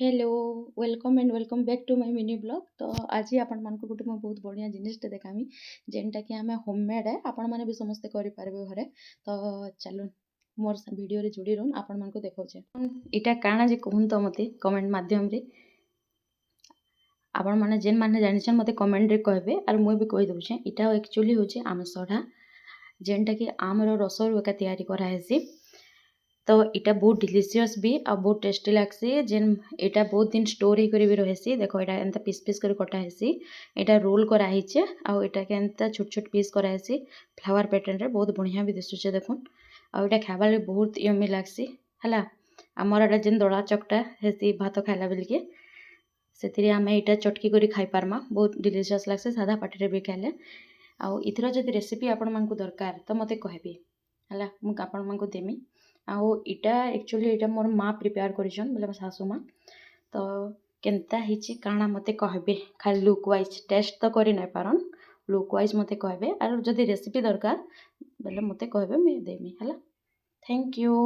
Hello welcome and welcome back to my mini blog. तो आज आपण मानक गोटे मैं बहुत बढ़िया जिनिसटे देखामी जेनटा कि आम होममेड है आपण मैंने भी समस्ते करेंगे घरे। तो चलो मोर वीडियो रे जोड़ी रहून आपण मानक देखौछे इटा काना जे कहून तो मते कमेंट माध्यम रे आपण माने जेन माने जानिछन मते कमेंट रे कहबे आर मुई भी कहि दउछे। इटा एक्चुअली होचे आम सढ़ा जेनटा कि आमर रसर एका तैयारी करा हेसी। तो इटा बहुत डिलीशियस भी आ बहुत टेस्टी लागसी जेन एटा बहुत दिन स्टोर होकर भी रहसी। देखो एटा एंता पीस पीस कर कटा हेसी एटा रोल करा हिचे आ एटा के एंता छोट छोट पीस करा हेसी फ्लावर पैटर्न रे बहुत बढ़िया भी दिसुचे। देखुन आ एटा खाबार बहुत यम्मी लागसी हला हमर एटा जेन दड़ा चकटा हेसी भात खाइला बेल के सेतिरे आमे एटा चटकी करी खाइ पारमा बहुत डिलीशियस लागसी सादा पाटी रे भी खाइले। आ इथरा जदि रेसिपी आपण मानकु दरकार तो मते कहबे हला मु आपण मानकु देमी। आउ इटा एक्चुअली इटा मोर माँ प्रिपेयर करिछन बोले सासू माँ। तो केनता हिची काना मते कहबे खाली लुक वाइज टेस्ट तो करि नै पारन लुक वाइज मते कहबे आर जदि रेसिपी दरकार बोले मते कहबे मैं देमी हला। Thank you.